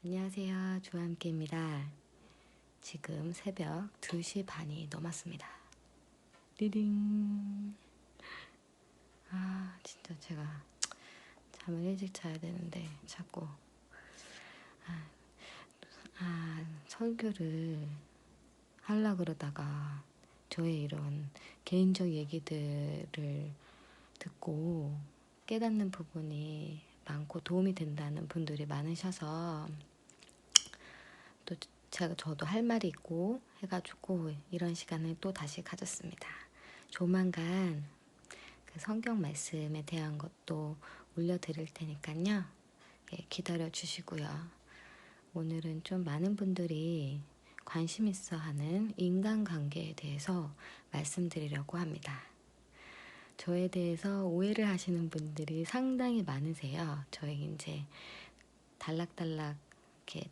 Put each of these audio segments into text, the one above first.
안녕하세요. 주함께입니다. 지금 새벽 2시 반이 넘었습니다. 리딩. 진짜 제가 잠을 일찍 자야 되는데 자꾸 설교를 하려고 그러다가 저의 이런 개인적 얘기들을 듣고 깨닫는 부분이 많고 도움이 된다는 분들이 많으셔서 또 저도 할 말이 있고 해가지고 이런 시간을 또 다시 가졌습니다. 조만간 그 성경 말씀에 대한 것도 올려드릴 테니까요. 예, 기다려 주시고요. 오늘은 좀 많은 분들이 관심 있어 하는 인간관계에 대해서 말씀드리려고 합니다. 저에 대해서 오해를 하시는 분들이 상당히 많으세요. 저희 이제 달락달락 이렇게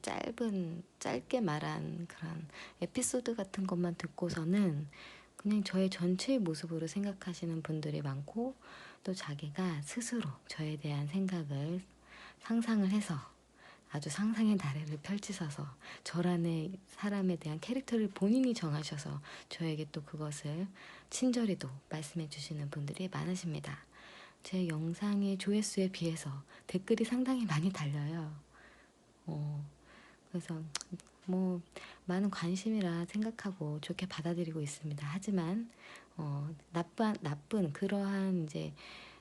짧게 말한 그런 에피소드 같은 것만 듣고서는 그냥 저의 전체의 모습으로 생각하시는 분들이 많고, 또 자기가 스스로 저에 대한 생각을 상상을 해서 아주 상상의 나래를 펼치셔서 저라는 사람에 대한 캐릭터를 본인이 정하셔서 저에게 또 그것을 친절히도 말씀해 주시는 분들이 많으십니다. 제 영상의 조회수에 비해서 댓글이 상당히 많이 달려요. 그래서 뭐 많은 관심이라 생각하고 좋게 받아들이고 있습니다. 하지만 나쁜 그러한 이제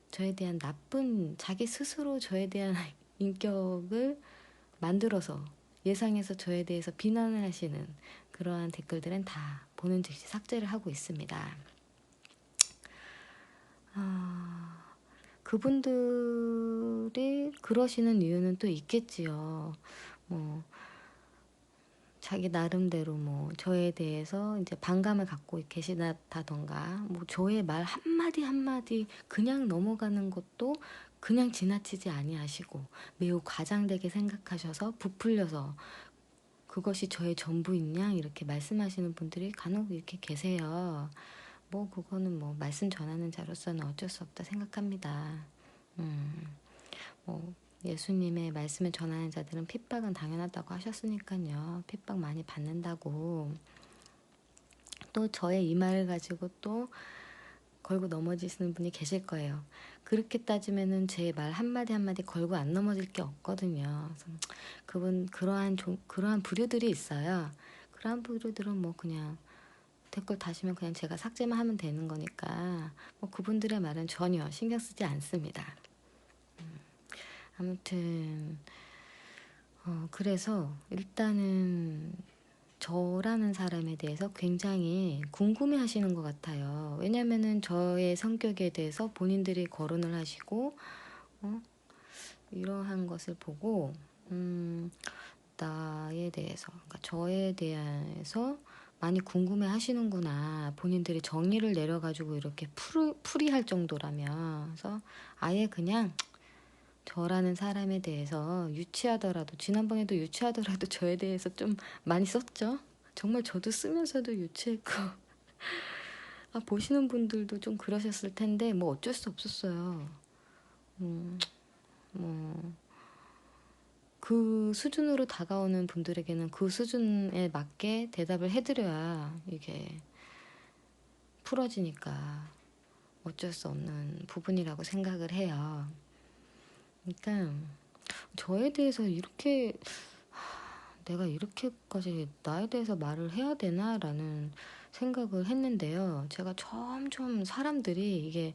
저에 대한 나쁜 자기 스스로 저에 대한 인격을 만들어서 예상해서 저에 대해서 비난을 하시는 그러한 댓글들은 다 보는 즉시 삭제를 하고 있습니다. 그분들이 그러시는 이유는 또 있겠지요. 뭐 자기 나름대로 뭐 저에 대해서 이제 반감을 갖고 계시다던가, 뭐 저의 말 한마디 한마디 그냥 넘어가는 것도 그냥 지나치지 아니하시고 매우 과장되게 생각하셔서 부풀려서 그것이 저의 전부인 양 이렇게 말씀하시는 분들이 간혹 이렇게 계세요. 뭐 그거는 뭐 말씀 전하는 자로서는 어쩔 수 없다 생각합니다. 뭐 예수님의 말씀을 전하는 자들은 핍박은 당연하다고 하셨으니까요. 핍박 많이 받는다고. 또 저의 이 말을 가지고 또 걸고 넘어지시는 분이 계실 거예요. 그렇게 따지면은 제 말 한마디 한마디 걸고 안 넘어질 게 없거든요. 그래서 그러한 부류들이 있어요. 그러한 부류들은 뭐 그냥 댓글 다시면 그냥 제가 삭제만 하면 되는 거니까 뭐 그분들의 말은 전혀 신경 쓰지 않습니다. 아무튼 그래서 일단은 저라는 사람에 대해서 굉장히 궁금해 하시는 것 같아요. 왜냐면은 저의 성격에 대해서 본인들이 거론을 하시고, 이러한 것을 보고, 나에 대해서, 그러니까 저에 대해서 많이 궁금해 하시는구나. 본인들이 정의를 내려가지고 이렇게 풀이할 정도라면. 그래서 아예 그냥 저라는 사람에 대해서 유치하더라도, 지난번에도 유치하더라도 저에 대해서 좀 많이 썼죠. 정말 저도 쓰면서도 유치했고 보시는 분들도 좀 그러셨을 텐데 뭐 어쩔 수 없었어요. 뭐 그 수준으로 다가오는 분들에게는 그 수준에 맞게 대답을 해드려야 이게 풀어지니까 어쩔 수 없는 부분이라고 생각을 해요. 그러니까 저에 대해서 이렇게 내가 이렇게까지 나에 대해서 말을 해야 되나라는 생각을 했는데요. 제가 점점 사람들이 이게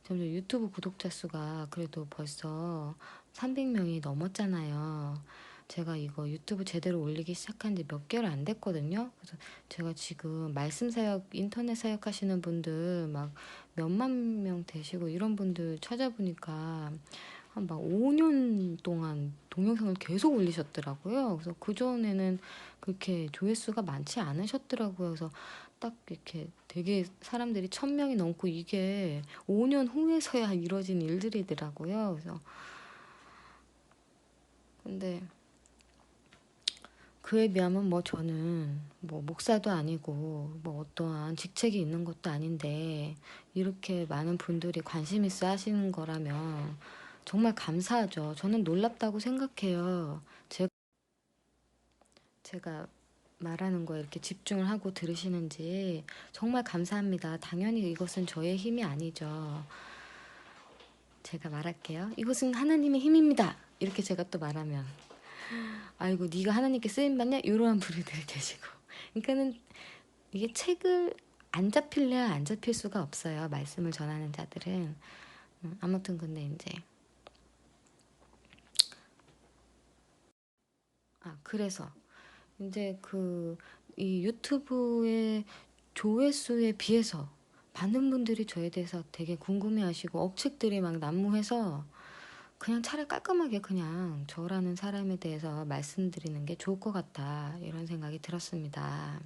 점점 유튜브 구독자 수가 그래도 벌써 300명이 넘었잖아요. 제가 이거 유튜브 제대로 올리기 시작한 지 몇 개월 안 됐거든요. 그래서 제가 지금 말씀 사역, 인터넷 사역 하시는 분들 막 몇만 명 되시고 이런 분들 찾아보니까 한 막 5년 동안 동영상을 계속 올리셨더라고요. 그래서 그전에는 그렇게 조회수가 많지 않으셨더라고요. 그래서 딱 이렇게 되게 사람들이 1000명이 넘고 이게 5년 후에서야 이루어진 일들이더라고요. 그래서 근데 그에 비하면 뭐 저는 뭐 목사도 아니고 뭐 어떠한 직책이 있는 것도 아닌데 이렇게 많은 분들이 관심 있어 하시는 거라면 정말 감사하죠. 저는 놀랍다고 생각해요. 제가 말하는 거에 이렇게 집중을 하고 들으시는지 정말 감사합니다. 당연히 이것은 저의 힘이 아니죠. 제가 말할게요. 이것은 하나님의 힘입니다. 이렇게 제가 또 말하면 아이고 네가 하나님께 쓰임받냐? 이러한 분들이 계시고 그러니까는 이게 책을 안 잡힐래야 안 잡힐 수가 없어요. 말씀을 전하는 자들은. 아무튼 근데 이제 그래서 이제 이 유튜브의 조회수에 비해서 많은 분들이 저에 대해서 되게 궁금해하시고 억측들이 막 난무해서 그냥 차라리 깔끔하게 그냥 저라는 사람에 대해서 말씀드리는 게 좋을 것 같다 이런 생각이 들었습니다.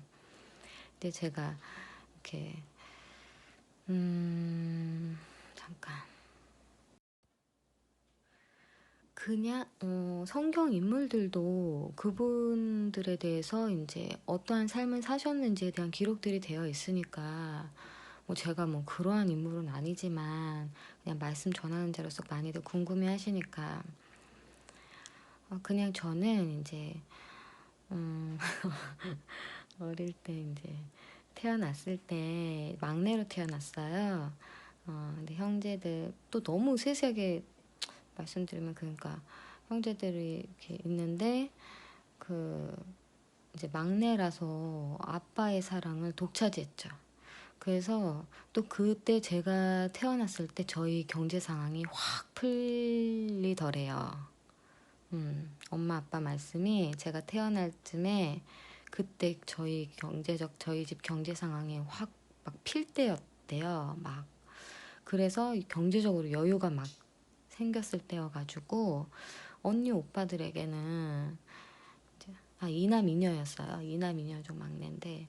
근데 제가 이렇게 잠깐 그냥 성경 인물들도 그분들에 대해서 이제 어떠한 삶을 사셨는지에 대한 기록들이 되어 있으니까 뭐 제가 뭐 그러한 인물은 아니지만 그냥 말씀 전하는 자로서 많이들 궁금해 하시니까 그냥 저는 이제 음, 어릴 때 이제 태어났을 때 막내로 태어났어요. 근데 형제들 또 너무 세세하게 말씀드리면 그러니까 형제들이 이렇게 있는데 그 이제 막내라서 아빠의 사랑을 독차지했죠. 그래서 또 그때 제가 태어났을 때 저희 경제 상황이 확 풀리더래요. 엄마 아빠 말씀이 제가 태어날 쯤에 그때 저희 집 경제 상황이 확 막 필 때였대요. 막 그래서 경제적으로 여유가 막 생겼을 때여가지고 언니 오빠들에게는 이남 이녀였어요. 이남 이녀 중 막내인데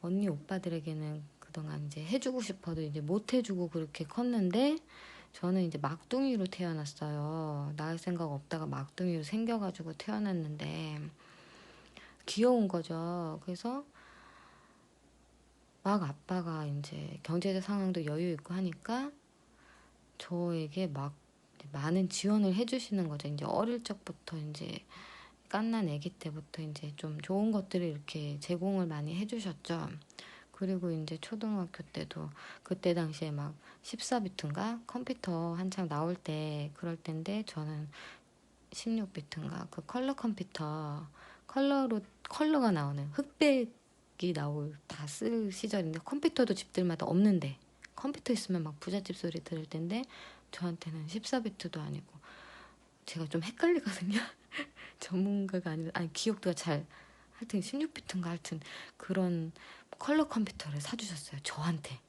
언니 오빠들에게는 그동안 이제 해주고 싶어도 이제 못 해주고 그렇게 컸는데 저는 이제 막둥이로 태어났어요. 낳을 생각 없다가 막둥이로 생겨가지고 태어났는데 귀여운 거죠. 그래서 막 아빠가 이제 경제적 상황도 여유 있고 하니까 저에게 막 많은 지원을 해주시는 거죠. 이제 어릴 적부터 이제 갓난 아기 때부터 이제 좀 좋은 것들을 이렇게 제공을 많이 해주셨죠. 그리고 이제 초등학교 때도 그때 당시에 막 14비트인가 컴퓨터 한창 나올 때 그럴 때인데 저는 16비트인가 그 컬러 컴퓨터 컬러가 나오는 흑백이 나올 다 쓸 시절인데 컴퓨터도 집들마다 없는데 컴퓨터 있으면 막 부잣집 소리 들을 텐데 저한테는 14비트도 아니고 제가 좀 헷갈리거든요. 전문가가 아니 기억도가 잘 하여튼 16비트인가 하여튼 그런 컬러 컴퓨터를 사주셨어요. 저한테.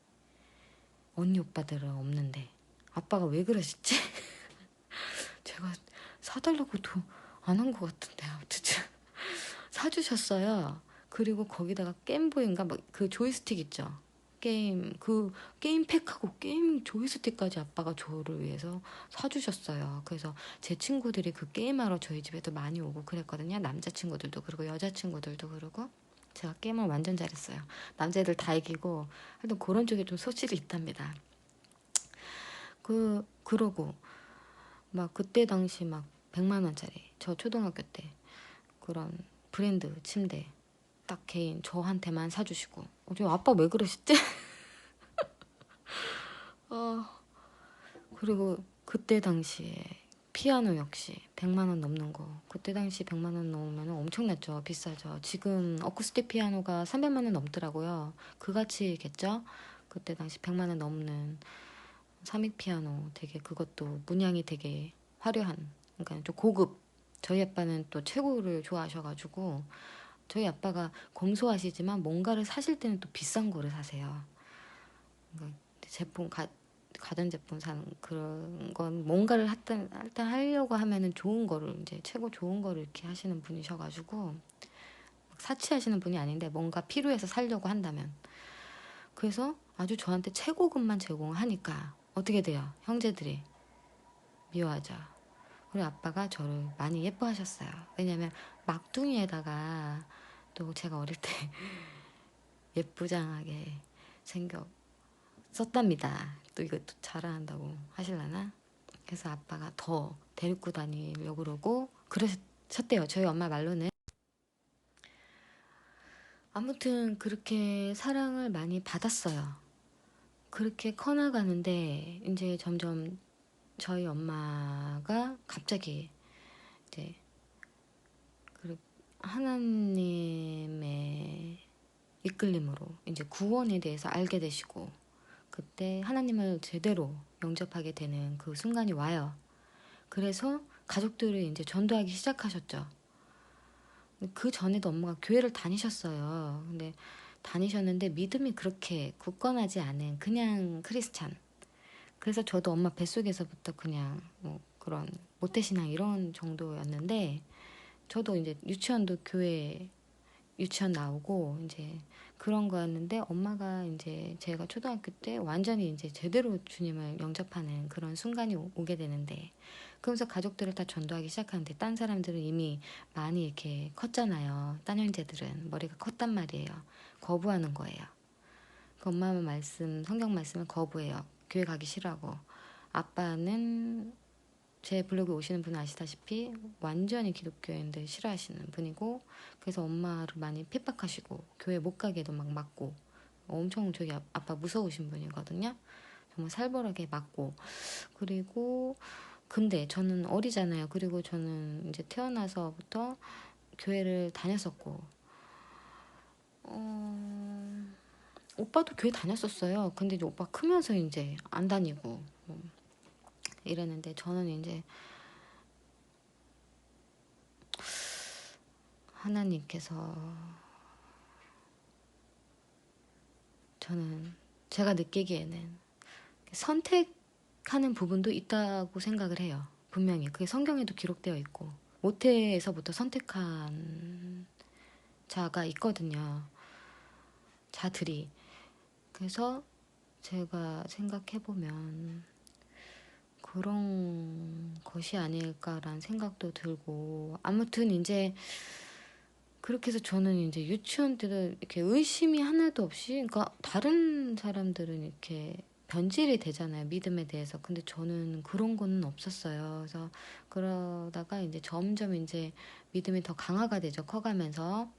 언니 오빠들은 없는데 아빠가 왜 그러셨지? 제가 사달라고도 안 한 것 같은데 아무튼 사주셨어요. 그리고 거기다가 게임보이인가 막 그 조이스틱 있죠. 게임 팩하고 게임 조이스틱까지 아빠가 저를 위해서 사주셨어요. 그래서 제 친구들이 그 게임하러 저희 집에도 많이 오고 그랬거든요. 남자친구들도 그러고 여자친구들도 그러고 제가 게임을 완전 잘했어요. 남자애들 다 이기고 하여튼 그런 쪽에 좀 소질이 있답니다. 그러고 막 그때 당시 막 100만 원짜리 저 초등학교 때 그런 브랜드 침대 딱 개인 저한테만 사주시고 저 아빠 왜 그러시지? 어, 그리고 그때 당시에 피아노 역시 100만 원 넘는 거 그때 당시 100만 원 넘으면 엄청났죠. 비싸죠. 지금 어쿠스틱 피아노가 300만 원 넘더라고요. 그 가치겠죠. 그때 당시 100만 원 넘는 삼익 피아노 되게 그것도 문양이 되게 화려한 그러니까 좀 고급 저희 아빠는 또 최고를 좋아하셔가지고 저희 아빠가 검소하시지만 뭔가를 사실 때는 또 비싼 거를 사세요. 그러니까 가전제품 사는 그런 건 뭔가를 일단 하려고 하면은 좋은 거를 이제 최고 좋은 거를 이렇게 하시는 분이셔가지고 사치하시는 분이 아닌데 뭔가 필요해서 살려고 한다면 그래서 아주 저한테 최고급만 제공하니까 어떻게 돼요? 형제들이 미워하죠. 그리고 아빠가 저를 많이 예뻐하셨어요. 왜냐면 막둥이에다가 또 제가 어릴 때 예쁘장하게 생겨 썼답니다. 또 이것도 자랑한다고 하실라나? 그래서 아빠가 더 데리고 다니려고 그러고 그러셨대요. 저희 엄마 말로는. 아무튼 그렇게 사랑을 많이 받았어요. 그렇게 커나가는데 이제 점점 저희 엄마가 갑자기 이제 그 하나님의 이끌림으로 이제 구원에 대해서 알게 되시고 그때 하나님을 제대로 영접하게 되는 그 순간이 와요. 그래서 가족들을 이제 전도하기 시작하셨죠. 그 전에도 엄마가 교회를 다니셨어요. 근데 다니셨는데 믿음이 그렇게 굳건하지 않은 그냥 크리스찬. 그래서 저도 엄마 뱃속에서부터 그냥 뭐 그런 모태신앙 이런 정도였는데 저도 이제 유치원도 교회 유치원 나오고 이제 그런 거였는데 엄마가 이제 제가 초등학교 때 완전히 이제 제대로 주님을 영접하는 그런 순간이 오게 되는데 그러면서 가족들을 다 전도하기 시작하는데 딴 사람들은 이미 많이 이렇게 컸잖아요. 딴 형제들은 머리가 컸단 말이에요. 거부하는 거예요. 그 엄마 말씀 성경 말씀을 거부해요. 교회 가기 싫어하고 아빠는 제 블로그에 오시는 분은 아시다시피 완전히 기독교인들 싫어하시는 분이고 그래서 엄마를 많이 핍박하시고 교회 못 가게도 막 막고 엄청 저희 아빠 무서우신 분이거든요. 정말 살벌하게 막고 그리고 근데 저는 어리잖아요. 그리고 저는 이제 태어나서부터 교회를 다녔었고 오빠도 교회 다녔었어요. 근데 이제 오빠 크면서 이제 안 다니고 이랬는데 저는 이제 하나님께서 저는 제가 느끼기에는 선택하는 부분도 있다고 생각을 해요. 분명히 그게 성경에도 기록되어 있고 모태에서부터 선택한 자가 있거든요. 자들이. 그래서 제가 생각해보면 그런 것이 아닐까라는 생각도 들고 아무튼 이제 그렇게 해서 저는 이제 유치원 때도 이렇게 의심이 하나도 없이, 그러니까 다른 사람들은 이렇게 변질이 되잖아요, 믿음에 대해서. 근데 저는 그런 거는 없었어요. 그래서 그러다가 이제 점점 이제 믿음이 더 강화가 되죠, 커가면서.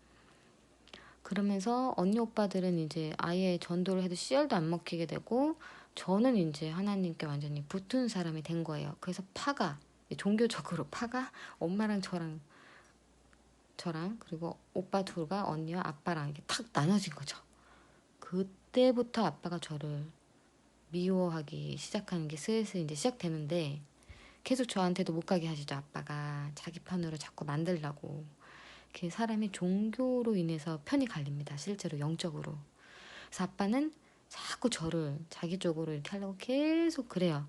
그러면서 언니 오빠들은 이제 아예 전도를 해도 씨알도 안 먹히게 되고, 저는 이제 하나님께 완전히 붙은 사람이 된 거예요. 그래서 파가, 종교적으로 파가 엄마랑 저랑 그리고 오빠 둘과 언니와 아빠랑 이렇게 탁 나눠진 거죠. 그때부터 아빠가 저를 미워하기 시작하는 게 슬슬 이제 시작되는데 계속 저한테도 못 가게 하시죠. 아빠가 자기 편으로 자꾸 만들라고. 그 사람이 종교로 인해서 편이 갈립니다. 실제로 영적으로. 그래서 아빠는 자꾸 저를 자기 쪽으로 이렇게 하려고 계속 그래요.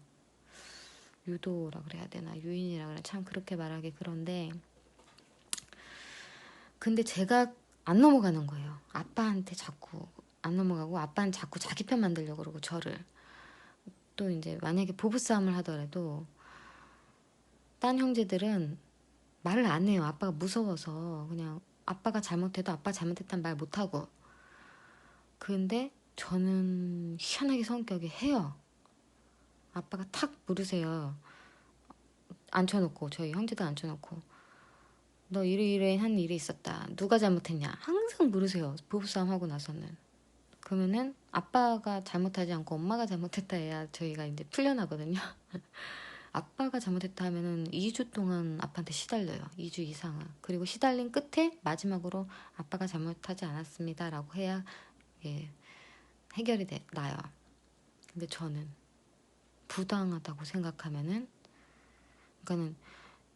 유도라 그래야 되나 유인이라 그래 참 그렇게 말하기 그런데 근데 제가 안 넘어가는 거예요. 아빠한테 자꾸 안 넘어가고 아빠는 자꾸 자기 편 만들려고 그러고 저를 또 이제 만약에 부부싸움을 하더라도 딴 형제들은 말을 안 해요. 아빠가 무서워서 그냥 아빠가 잘못해도 아빠 잘못했단 말 못하고 근데 저는 희한하게 성격이 해요. 아빠가 탁 물으세요. 앉혀놓고 저희 형제도 앉혀놓고 너 이러이러한 일이 있었다. 누가 잘못했냐? 항상 물으세요. 부부싸움 하고 나서는. 그러면은 아빠가 잘못하지 않고 엄마가 잘못했다 해야 저희가 이제 풀려나거든요. 아빠가 잘못했다 하면은 2주 동안 아빠한테 시달려요. 2주 이상은. 그리고 시달린 끝에 마지막으로 아빠가 잘못하지 않았습니다라고 해야 예, 해결이 나요. 근데 저는 부당하다고 생각하면은 그러니까는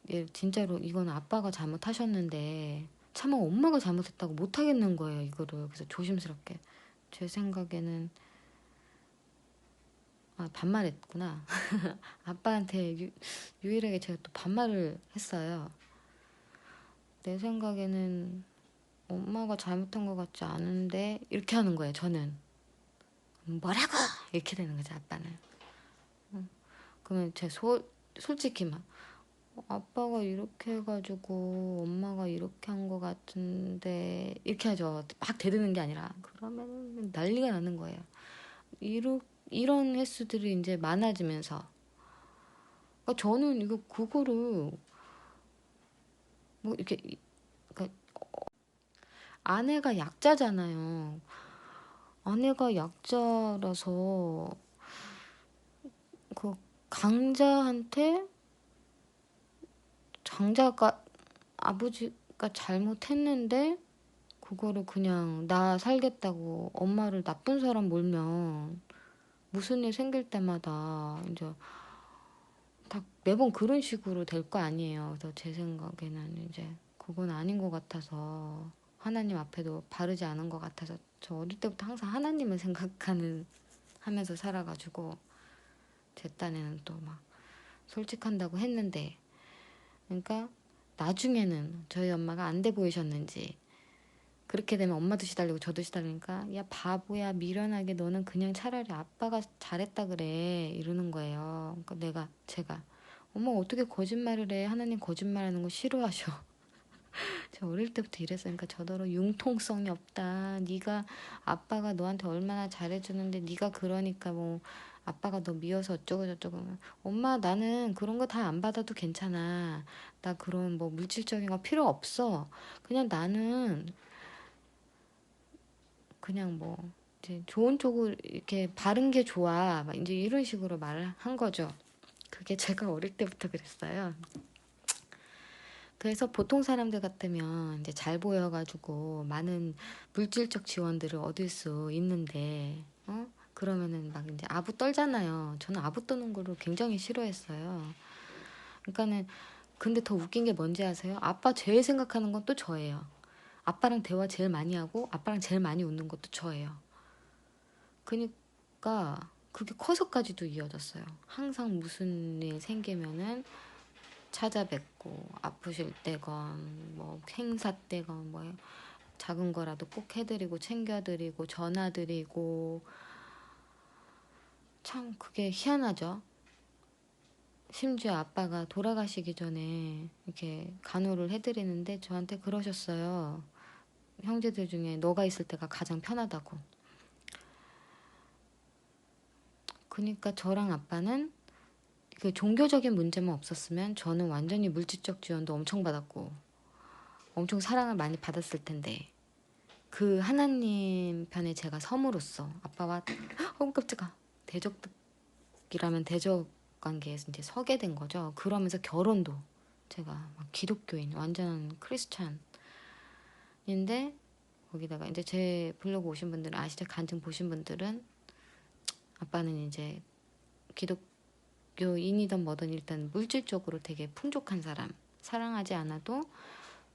예, 진짜로 이건 아빠가 잘못하셨는데 차마 엄마가 잘못했다고 못하겠는 거예요. 이거를. 그래서 조심스럽게 제 생각에는 반말했구나. 아빠한테 유일하게 제가 또 반말을 했어요. 내 생각에는 엄마가 잘못한 것 같지 않은데 이렇게 하는 거예요. 저는 뭐라고 이렇게 되는 거죠. 아빠는. 그러면 제가 솔직히 막 아빠가 이렇게 해가지고 엄마가 이렇게 한 것 같은데 이렇게 하죠. 막 대드는 게 아니라 그러면 난리가 나는 거예요. 이런 횟수들이 이제 많아지면서 그러니까 저는 이거 그거를 뭐 이렇게 그러니까 아내가 약자잖아요. 아내가 약자라서 그 강자한테 장자가 아버지가 잘못했는데 그거를 그냥 나 살겠다고 엄마를 나쁜 사람 몰면 무슨 일 생길 때마다 이제 다 매번 그런 식으로 될 거 아니에요. 그래서 제 생각에는 이제 그건 아닌 것 같아서 하나님 앞에도 바르지 않은 것 같아서 저 어릴 때부터 항상 하나님을 생각하는 하면서 살아가지고 제 딴에는 또 막 솔직한다고 했는데 그러니까 나중에는 저희 엄마가 안 돼 보이셨는지 그렇게 되면 엄마도 시달리고 저도 시달리니까 야 바보야 미련하게 너는 그냥 차라리 아빠가 잘했다 그래 이러는 거예요. 그러니까 제가 어머 어떻게 거짓말을 해 하나님 거짓말하는 거 싫어하셔. 제가 어릴 때부터 이랬어요. 그러니까 저더러 융통성이 없다. 네가 아빠가 너한테 얼마나 잘해주는데 네가 그러니까 뭐 아빠가 너 미워서 어쩌고 저쩌고. 엄마 나는 그런 거 다 안 받아도 괜찮아. 나 그런 뭐 물질적인 거 필요 없어. 그냥 나는 그냥 뭐 이제 좋은 쪽으로 이렇게 바른 게 좋아. 막 이제 이런 식으로 말을 한 거죠. 그게 제가 어릴 때부터 그랬어요. 그래서 보통 사람들 같으면 이제 잘 보여가지고 많은 물질적 지원들을 얻을 수 있는데, 그러면은 막 이제 아부 떨잖아요. 저는 아부 떠는 거를 굉장히 싫어했어요. 그러니까는 근데 더 웃긴 게 뭔지 아세요? 아빠 제일 생각하는 건 또 저예요. 아빠랑 대화 제일 많이 하고 아빠랑 제일 많이 웃는 것도 저예요. 그니까 그게 커서까지도 이어졌어요. 항상 무슨 일 생기면은 찾아뵙고 아프실 때건 뭐 행사 때건 뭐 작은 거라도 꼭 해드리고 챙겨드리고 전화드리고 참 그게 희한하죠. 심지어 아빠가 돌아가시기 전에 이렇게 간호를 해드리는데 저한테 그러셨어요. 형제들 중에 너가 있을 때가 가장 편하다고. 그러니까 저랑 아빠는 그 종교적인 문제만 없었으면 저는 완전히 물질적 지원도 엄청 받았고 엄청 사랑을 많이 받았을 텐데 그 하나님 편에 제가 섬으로써 아빠와 깜짝아 대적이라면 대적 관계에서 이제 서게 된 거죠. 그러면서 결혼도 제가 막 기독교인 완전 크리스찬인데 거기다가 이제 제 블로그 오신 분들은 아시죠? 간증 보신 분들은 아빠는 이제 기독교인이든 뭐든 일단 물질적으로 되게 풍족한 사람 사랑하지 않아도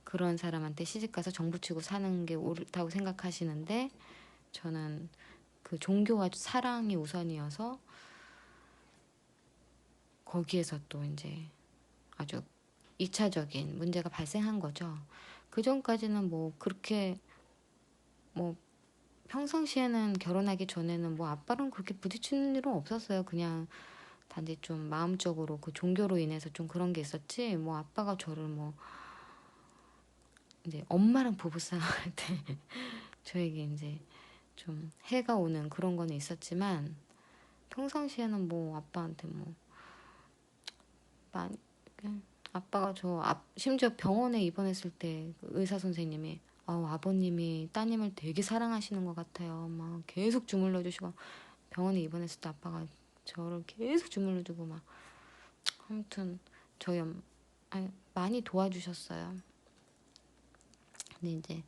그런 사람한테 시집가서 정부 치고 사는 게 옳다고 생각하시는데 저는 그 종교와 사랑이 우선이어서 거기에서 또 이제 아주 2차적인 문제가 발생한 거죠. 그 전까지는 뭐 그렇게 뭐 평상시에는 결혼하기 전에는 뭐 아빠랑 그렇게 부딪히는 일은 없었어요. 그냥 단지 좀 마음적으로 그 종교로 인해서 좀 그런 게 있었지. 뭐 아빠가 저를 뭐 이제 엄마랑 부부싸움 할 때 저에게 이제 좀 해가 오는 그런 거는 있었지만 평상시에는 뭐 아빠한테 뭐 많이 아빠가 심지어 병원에 입원했을 때 의사 선생님이 아버님이 따님을 되게 사랑하시는 것 같아요. 막 계속 주물러 주시고 병원에 입원했을 때 아빠가 저를 계속 주물러 주고 막 아무튼 저희 많이 도와주셨어요. 근데 이제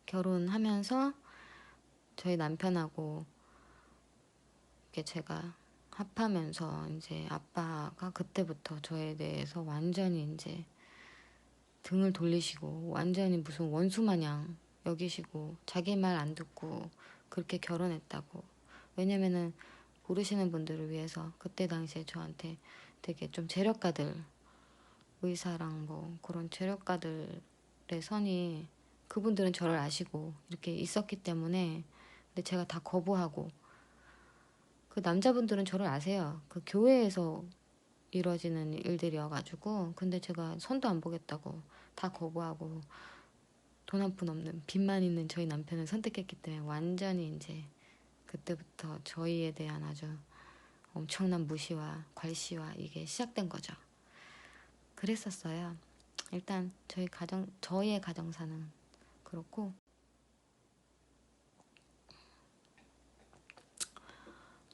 결혼하면서 저희 남편하고 이렇게 제가 합하면서 이제 아빠가 그때부터 저에 대해서 완전히 이제 등을 돌리시고 완전히 무슨 원수 마냥 여기시고 자기 말 안 듣고 그렇게 결혼했다고. 왜냐면은 모르시는 분들을 위해서 그때 당시에 저한테 되게 좀 재력가들 의사랑 뭐 그런 재력가들의 선이 그분들은 저를 아시고 이렇게 있었기 때문에 근데 제가 다 거부하고 그 남자분들은 저를 아세요. 그 교회에서 이루어지는 일들이어가지고 근데 제가 손도 안 보겠다고 다 거부하고 돈 한 푼 없는 빚만 있는 저희 남편을 선택했기 때문에 완전히 이제 그때부터 저희에 대한 아주 엄청난 무시와 괄시와 이게 시작된 거죠. 그랬었어요. 일단 저희의 가정사는 그렇고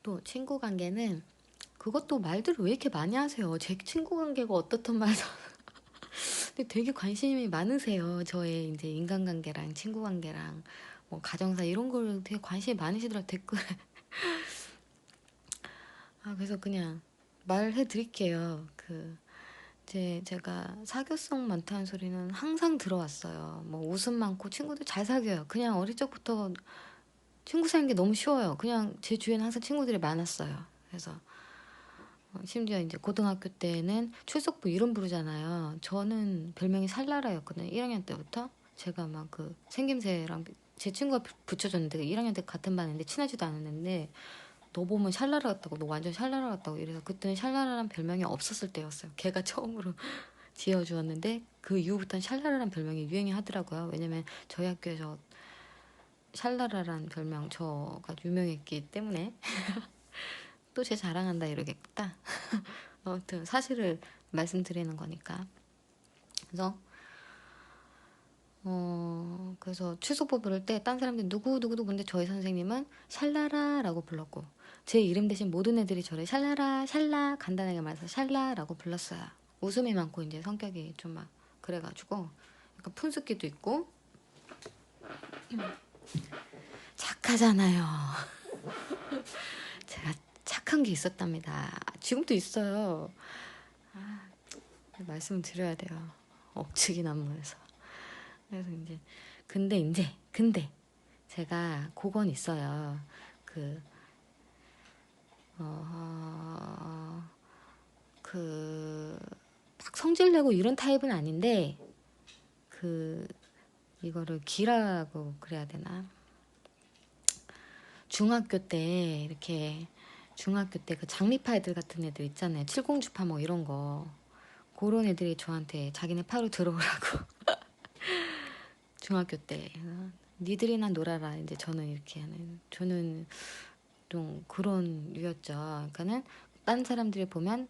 또 친구 관계는 그것도 말들을 왜 이렇게 많이 하세요? 제 친구 관계가 어떻단 말도. 근데 되게 관심이 많으세요. 저의 이제 인간관계랑 친구 관계랑 뭐 가정사 이런 걸 되게 관심이 많으시더라고요, 댓글에. 그래서 그냥 말해 드릴게요. 제가 사교성 많다는 소리는 항상 들어왔어요. 뭐 웃음 많고 친구들 잘 사귀어요. 그냥 어릴 적부터 친구 사는 게 너무 쉬워요. 그냥 제 주위에는 항상 친구들이 많았어요. 그래서 심지어 이제 고등학교 때는 출석부 이름 부르잖아요. 저는 별명이 살라라였거든요. 1학년 때부터. 제가 막 그 생김새랑 제 친구가 붙여줬는데 1학년 때 같은 반인데 친하지도 않았는데 너 보면 샬라라 같다고 너 완전 샬라라 같다고 이래서 그때는 샬라라란 별명이 없었을 때였어요. 걔가 처음으로 지어주었는데 그 이후부터는 샬라라란 별명이 유행이 하더라고요. 왜냐면 저희 학교에서 샬라라란 별명 저가 유명했기 때문에 또 제 자랑한다 이러겠다. 아무튼 사실을 말씀드리는 거니까. 그래서 그래서 출석부 부를 때 딴 사람들 누구누구도 근데 저희 선생님은 샬라라라고 불렀고 제 이름 대신 모든 애들이 저를 샬라라 샬라 간단하게 말해서 샬라라고 불렀어요. 웃음이 많고 이제 성격이 좀 막 그래가지고 약간 푼숙기도 있고 착하잖아요. 제가 착한 게 있었답니다. 지금도 있어요. 말씀을 드려야 돼요. 억측이 난무해서. 그래서 이제 근데 제가 그건 있어요. 그 어, 막 성질내고 이런 타입은 아닌데 이거를 기라고 그래야 되나? 중학교 때 이렇게 중학교 때 그 장미파 애들 같은 애들 있잖아요. 칠공주파 뭐 이런 거. 그런 애들이 저한테 자기네 파로 들어오라고 중학교 때 니들이나 놀아라 이제 저는 이렇게 하는 저는 좀 그런 류였죠. 그러니까는 딴 사람들이 보면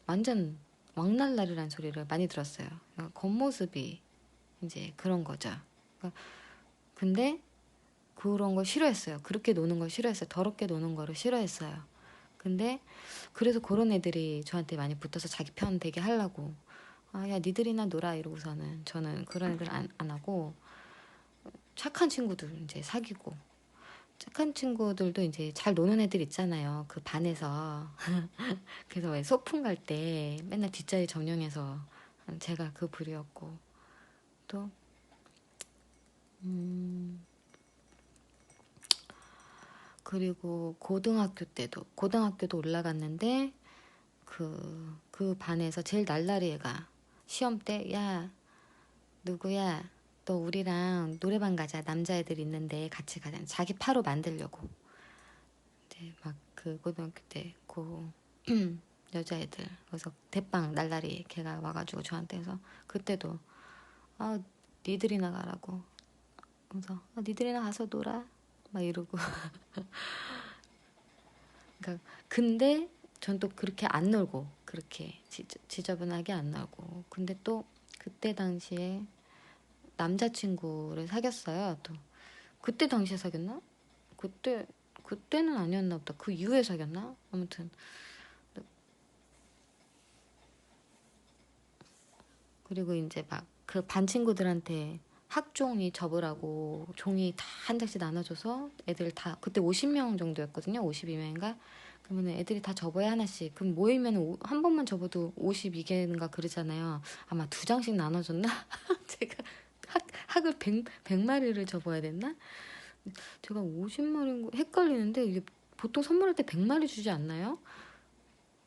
완전 왕랄랄이라는 소리를 많이 들었어요. 그러니까 겉모습이 이제 그런 거죠. 그러니까 근데 그런 걸 싫어했어요. 그렇게 노는 걸 싫어했어요. 더럽게 노는 거를 싫어했어요. 근데 그래서 그런 애들이 저한테 많이 붙어서 자기 편 되게 하려고 야 니들이나 놀아 이러고서는 저는 그런 애들 안 하고 착한 친구들 이제 사귀고 착한 친구들도 이제 잘 노는 애들 있잖아요. 그 반에서 그래서 왜 소풍 갈 때 맨날 뒷자리 점령해서 제가 그 부류였고 또 그리고 고등학교도 올라갔는데 그 반에서 제일 날라리 애가 시험 때 야 누구야 너 우리랑 노래방 가자 남자애들 있는데 같이 가자 자기 파로 만들려고 이제 막 그 고등학교 때그 여자애들 그래서 대빵 날라리 걔가 와가지고 저한테 해서 그때도 니들이나 가라고 그래서 니들이나 가서 놀아 막 이러고 그러니까 근데 전 또 그렇게 안 놀고 그렇게 지저분하게 안 놀고 근데 또 그때 당시에 남자친구를 사귀었어요. 또 그때 당시에 사귀었나? 그때는 아니었나 보다. 그 이후에 사귀었나? 아무튼 그리고 이제 막 그 반 친구들한테 학종이 접으라고 종이 다 한 장씩 나눠줘서 애들 다 그때 50명 정도였거든요. 52명인가? 그러면 애들이 다 접어야 하나씩. 그럼 모이면 한 번만 접어도 52개인가 그러잖아요. 아마 두 장씩 나눠줬나? 제가 학을 100마리를 접어야 됐나? 제가 50마리인 거 헷갈리는데 이게 보통 선물할 때 100마리 주지 않나요?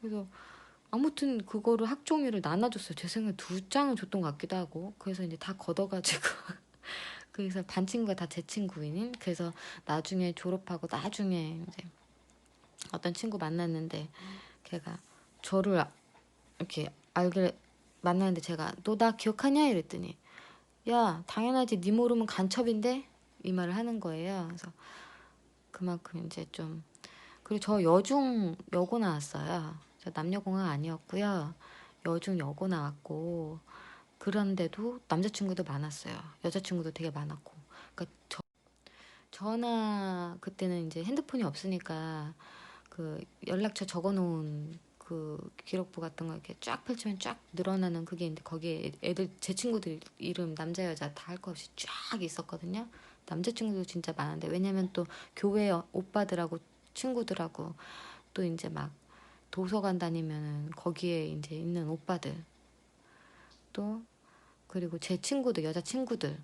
그래서 아무튼 그거를 학종이를 나눠줬어요. 제 생각에 두 장을 줬던 것 같기도 하고. 그래서 이제 다 걷어가지고. 그래서 반 친구가 다 제 친구인. 그래서 나중에 졸업하고 나중에 이제 어떤 친구 만났는데 걔가 저를 이렇게 알게 만났는데 제가 너 나 기억하냐 이랬더니 야 당연하지 네 모르면 간첩인데 이 말을 하는 거예요. 그래서 그만큼 이제 좀 그리고 저 여중 여고 나왔어요. 저 남녀공학 아니었고요. 여중 여고 나왔고 그런데도 남자친구도 많았어요. 여자친구도 되게 많았고. 그러니까 전화 그때는 이제 핸드폰이 없으니까 그 연락처 적어놓은 그 기록부 같은 거 이렇게 쫙 펼치면 쫙 늘어나는 그게 있는데 거기에 애들 제 친구들 이름 남자 여자 다 할 거 없이 쫙 있었거든요. 남자친구도 진짜 많은데 왜냐면 또 교회 오빠들하고 친구들하고 또 이제 막 도서관 다니면은 거기에 이제 있는 오빠들 또 그리고 제 친구들 여자 친구들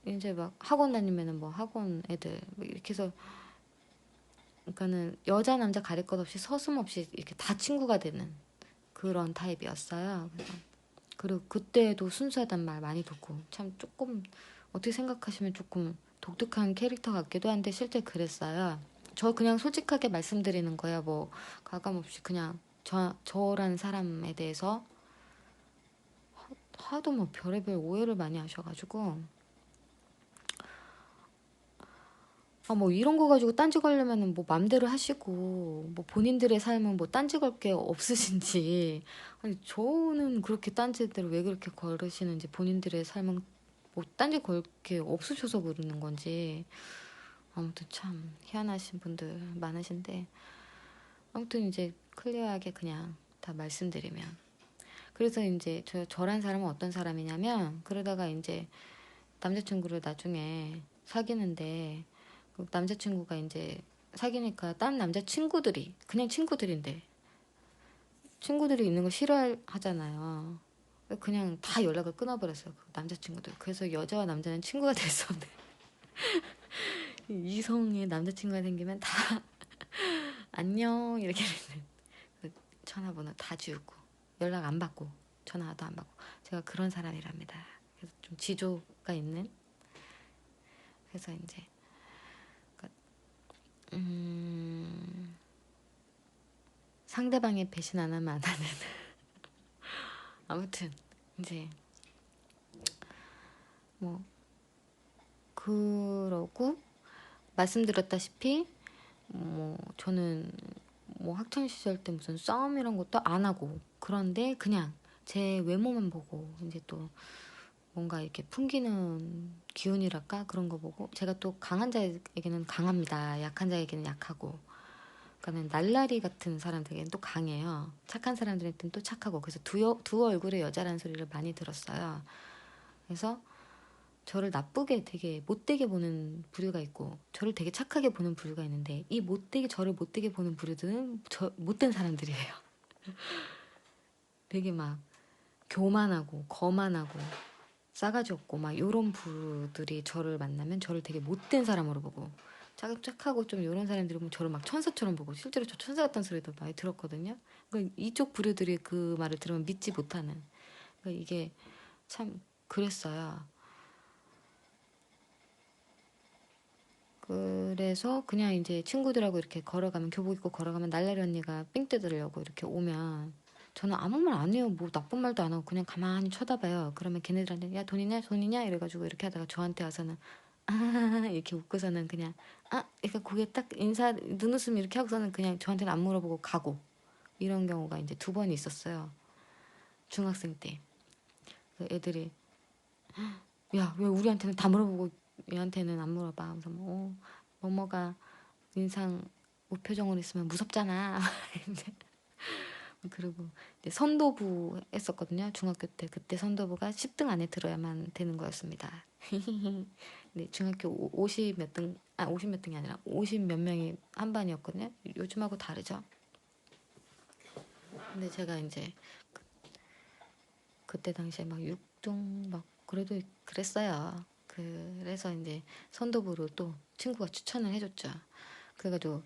이제 막 학원 다니면은 뭐 학원 애들 뭐 이렇게 해서 그러니까는 여자 남자 가릴 것 없이 서슴없이 이렇게 다 친구가 되는 그런 타입이었어요. 그래서 그리고 그때도 순수하단 말 많이 듣고 참 조금 어떻게 생각하시면 조금 독특한 캐릭터 같기도 한데 실제 그랬어요. 저 그냥 솔직하게 말씀드리는 거야. 뭐 가감없이 그냥 저라는 사람에 대해서 하도 뭐 별의별 오해를 많이 하셔가지고 뭐 이런 거 가지고 딴지 걸려면은 뭐 맘대로 하시고 뭐 본인들의 삶은 뭐 딴지 걸 게 없으신지 아니 저는 그렇게 딴지들 왜 그렇게 걸으시는지 본인들의 삶은 뭐 딴지 걸 게 없으셔서 그러는 건지 아무튼 참 희한하신 분들 많으신데 아무튼 이제 클리어하게 그냥 다 말씀드리면 그래서 이제 저란 사람은 어떤 사람이냐면 그러다가 이제 남자친구를 나중에 사귀는데 그 남자친구가 이제 사귀니까 딴 남자친구들이 그냥 친구들인데 친구들이 있는 거 싫어하잖아요. 그냥 다 연락을 끊어버렸어요. 그 남자친구들. 그래서 여자와 남자는 친구가 될 수 없는 이성의 남자친구가 생기면 다 안녕 이렇게 그 전화번호 다 지우고 연락 안 받고 전화도 안 받고 제가 그런 사람이랍니다. 그래서 좀 지조가 있는 그래서 이제 상대방의 배신 안 하면 안 하는 아무튼 이제 뭐 그러고 말씀드렸다시피 뭐 저는 뭐 학창 시절 때 무슨 싸움 이런 것도 안 하고 그런데 그냥 제 외모만 보고 이제 또 뭔가 이렇게 풍기는 기운이랄까 그런 거 보고 제가 또 강한 자에게는 강합니다. 약한 자에게는 약하고 그러니까는 날라리 같은 사람들에게는 또 강해요. 착한 사람들한테는 또 착하고 그래서 두 얼굴의 여자라는 소리를 많이 들었어요. 그래서 저를 나쁘게 되게 못되게 보는 부류가 있고 저를 되게 착하게 보는 부류가 있는데 이 저를 못되게 보는 부류들은 못된 사람들이에요. 되게 막 교만하고 거만하고 싸가지 없고 막 요런 부류들이 저를 만나면 저를 되게 못된 사람으로 보고 착하고 좀 이런 사람들이 보면 저를 막 천사처럼 보고 실제로 저 천사 같다는 소리도 많이 들었거든요. 그러니까 이쪽 부류들이 그 말을 들으면 믿지 못하는 그러니까 이게 참 그랬어요. 그래서 그냥 이제 친구들하고 이렇게 걸어가면 교복 입고 걸어가면 날라리 언니가 삥 뜯으려고 이렇게 오면 저는 아무 말 안 해요. 뭐 나쁜 말도 안 하고 그냥 가만히 쳐다봐요. 그러면 걔네들한테 야 돈이냐 이래가지고 이렇게 하다가 저한테 와서는 아 이렇게 웃고서는 그냥 그러니까 고개 딱 인사 눈웃음 이렇게 하고서는 그냥 저한테는 안 물어보고 가고 이런 경우가 이제 2번 있었어요. 중학생 때. 애들이 야 왜 우리한테는 다 물어보고 얘한테는 안 물어봐. 그래서 뭐가 인상 무표정으로 있으면 무섭잖아. 그리고 이제 선도부 했었거든요. 중학교 때 그때 선도부가 10등 안에 들어야만 되는 거였습니다. 네, 중학교 50 몇 등, 50 몇 등이 아니라 50 몇 명이 한 반이었거든요. 요즘하고 다르죠. 근데 제가 이제 그때 당시에 막 6등 막 그래도 그랬어요. 그래서 이제 선도부로 또 친구가 추천을 해줬죠. 그래가지고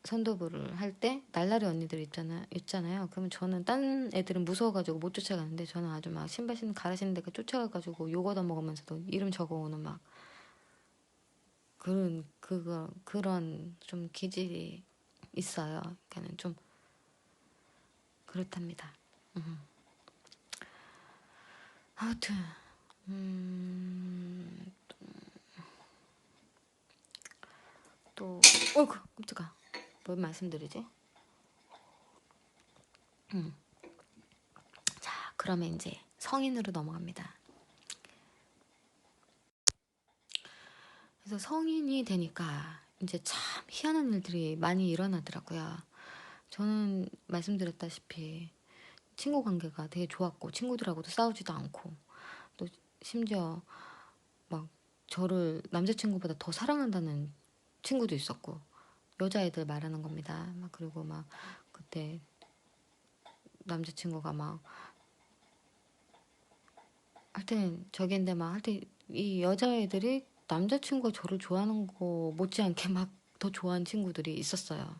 선도부를 할 때 날라리 언니들 있잖아요. 그러면 저는 딴 애들은 무서워가지고 못 쫓아가는데 저는 아주 막 신발 신는 가라시는 데가 쫓아가가지고 욕 얻어먹으면서도 이름 적어오는 막 그런 좀 기질이 있어요. 그러니까는 좀 그렇답니다. 아무튼 또 어이구 깜짝아 뭘 말씀드리지? 자 그러면 이제 성인으로 넘어갑니다. 그래서 성인이 되니까 이제 참 희한한 일들이 많이 일어나더라고요. 저는 말씀드렸다시피 친구 관계가 되게 좋았고 친구들하고도 싸우지도 않고 또 심지어 막 저를 남자친구보다 더 사랑한다는 친구도 있었고 여자애들 말하는 겁니다. 막 그리고 막 그때 남자친구가 막 하여튼 저기인데 막 하여튼 이 여자애들이 남자친구가 저를 좋아하는 거 못지않게 막 더 좋아하는 친구들이 있었어요.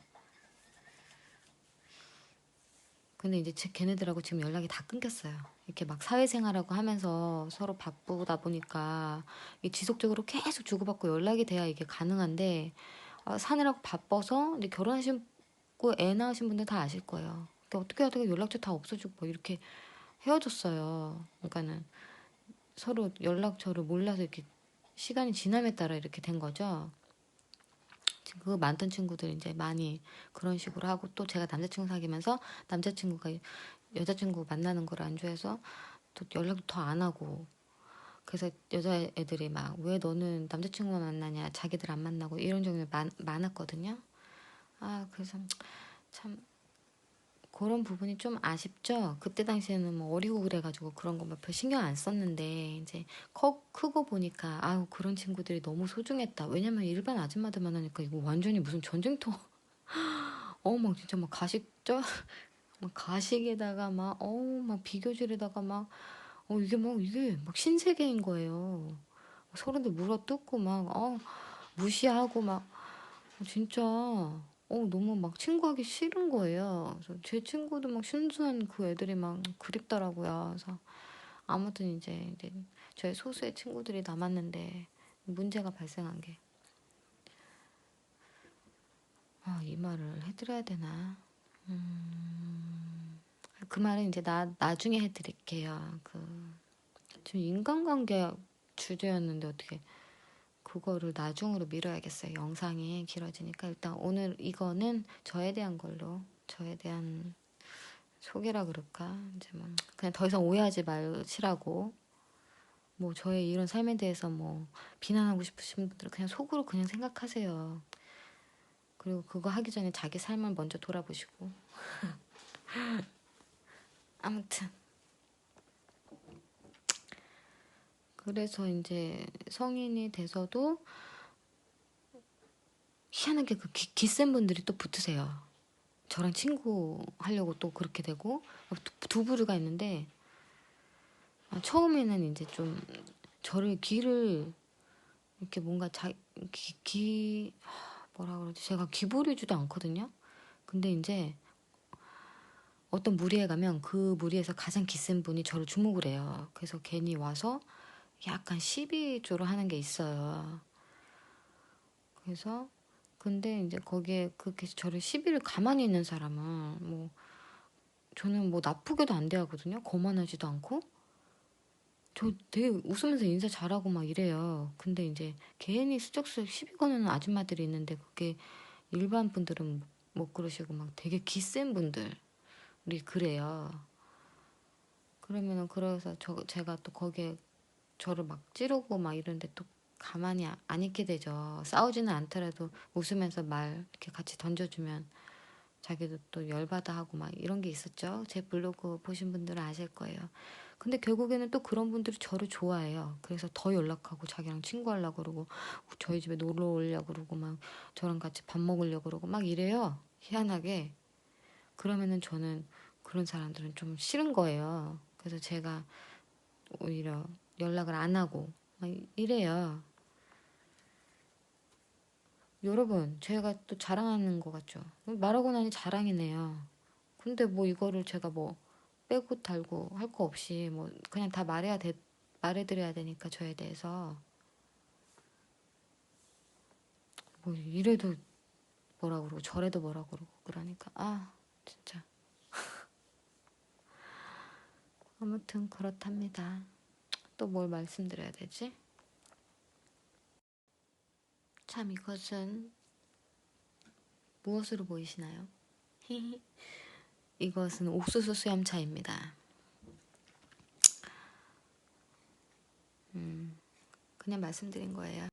근데 이제 걔네들하고 지금 연락이 다 끊겼어요. 이렇게 막 사회생활하고 하면서 서로 바쁘다 보니까 이 지속적으로 계속 주고받고 연락이 돼야 이게 가능한데 사느라고 바빠서 이제 결혼하시고 애 낳으신 분들 다 아실 거예요. 그러니까 어떻게 하다가 연락처 다 없어지고 뭐 이렇게 헤어졌어요. 그러니까는 서로 연락처를 몰라서 이렇게 시간이 지남에 따라 이렇게 된 거죠. 그 많던 친구들 이제 많이 그런 식으로 하고 또 제가 남자친구 사귀면서 남자친구가 여자친구 만나는 걸 안 좋아해서 또 연락도 더 안 하고 그래서 여자애들이 막 왜 너는 남자친구만 만나냐 자기들 안 만나고 이런 종류 많았거든요. 그래서 참 그런 부분이 좀 아쉽죠. 그때 당시에는 뭐 어리고 그래가지고 그런 거 뭐 별 신경 안 썼는데 이제 크고 보니까 그런 친구들이 너무 소중했다. 왜냐면 일반 아줌마들만 하니까 이거 완전히 무슨 전쟁터. 막 진짜 막 가식죠? 막 가식에다가 막 비교질에다가 이게 막 신세계인 거예요. 서로들 물어뜯고 무시하고 진짜 너무 막 친구하기 싫은 거예요. 그래서 제 친구도 막 순수한 그 애들이 막 그립더라고요. 그래서 아무튼 이제 저희 소수의 친구들이 남았는데 문제가 발생한 게 이 말을 해드려야 되나? 그 말은 이제 나중에 해드릴게요. 지금 인간관계 주제였는데 어떻게 그거를 나중으로 미뤄야겠어요. 영상이 길어지니까 일단 오늘 이거는 저에 대한 걸로 저에 대한 소개라 그럴까? 이제 뭐 그냥 더 이상 오해하지 마시라고 뭐 저의 이런 삶에 대해서 뭐 비난하고 싶으신 분들은 그냥 속으로 그냥 생각하세요. 그리고 그거 하기 전에 자기 삶을 먼저 돌아보시고 아무튼 그래서 이제 성인이 돼서도 희한하게 그 기센 분들이 또 붙으세요. 저랑 친구 하려고 또 그렇게 되고 두 부류가 있는데 처음에는 이제 좀 저를 귀를 이렇게 뭔가 뭐라 그러지? 제가 귀 부리지도 않거든요. 근데 이제 어떤 무리에 가면 그 무리에서 가장 기센 분이 저를 주목을 해요. 그래서 괜히 와서 약간 시비조로 하는 게 있어요. 그래서 근데 이제 거기에 그렇게 저를 시비를 가만히 있는 사람은 뭐 저는 뭐 나쁘게도 안 대하거든요. 거만하지도 않고. 저 되게 웃으면서 인사 잘하고 막 이래요. 근데 이제 괜히 슬쩍슬쩍 시비 거는 아줌마들이 있는데 그게 일반 분들은 못 그러시고 막 되게 기센 분들이 그래요. 그러면은 그래서 제가 또 거기에 저를 막 찌르고 막 이런데 또 가만히 안 있게 되죠. 싸우지는 않더라도 웃으면서 말 이렇게 같이 던져주면 자기도 또 열받아 하고 막 이런 게 있었죠. 제 블로그 보신 분들은 아실 거예요. 근데 결국에는 또 그런 분들이 저를 좋아해요. 그래서 더 연락하고 자기랑 친구하려고 그러고 저희 집에 놀러 오려고 그러고 막 저랑 같이 밥 먹으려고 그러고 막 이래요. 희한하게. 그러면은 저는 그런 사람들은 좀 싫은 거예요. 그래서 제가 오히려 연락을 안 하고 막 이래요. 여러분, 제가 또 자랑하는 것 같죠? 말하고 나니 자랑이네요. 근데 뭐 이거를 제가 뭐 빼고 달고 할 거 없이 뭐 그냥 다 말해드려야 되니까 저에 대해서 뭐 이래도 뭐라 그러고 저래도 뭐라 그러고 그러니까 진짜 아무튼 그렇답니다. 또 뭘 말씀드려야 되지? 참 이것은 무엇으로 보이시나요? 이것은 옥수수 수염차입니다. 그냥 말씀드린 거예요.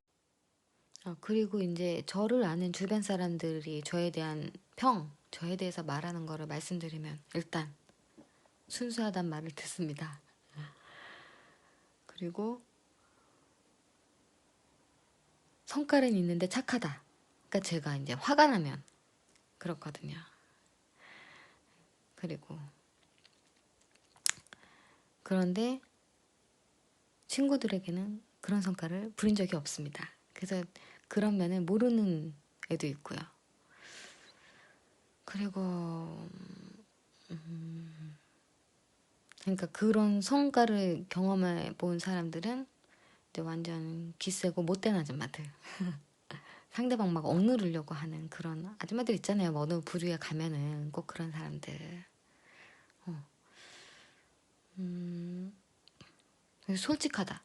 그리고 이제 저를 아는 주변 사람들이 저에 대한 저에 대해서 말하는 거를 말씀드리면 일단 순수하단 말을 듣습니다. 그리고 성깔은 있는데 착하다. 그러니까 제가 이제 화가 나면 그렇거든요. 그리고 그런데 친구들에게는 그런 성깔을 부린 적이 없습니다. 그래서 그런 면을 모르는 애도 있고요. 그리고 그러니까 그런 성깔을 경험해 본 사람들은 이제 완전 기세고 못된 아줌마들. 상대방 막 억누르려고 하는 그런 아줌마들 있잖아요. 뭐 어느 부류에 가면은 꼭 그런 사람들. 되게 솔직하다.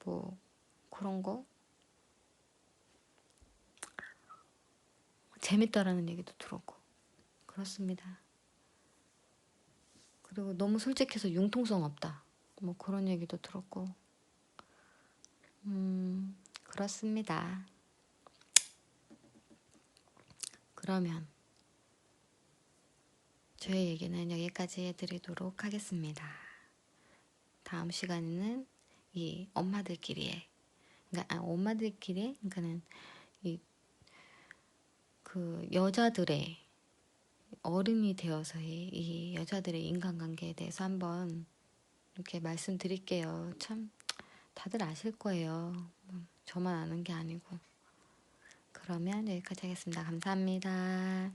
뭐 그런 거 재밌다라는 얘기도 들었고 그렇습니다. 그리고 너무 솔직해서 융통성 없다. 뭐 그런 얘기도 들었고 그렇습니다. 그러면 저의 얘기는 여기까지 해드리도록 하겠습니다. 다음 시간에는 이 엄마들끼리의 그러니까 엄마들끼리 그러니까는 이 그 여자들의 어른이 되어서의 이 여자들의 인간관계에 대해서 한번 이렇게 말씀드릴게요. 참 다들 아실 거예요. 저만 아는 게 아니고. 그러면 여기까지 하겠습니다. 감사합니다.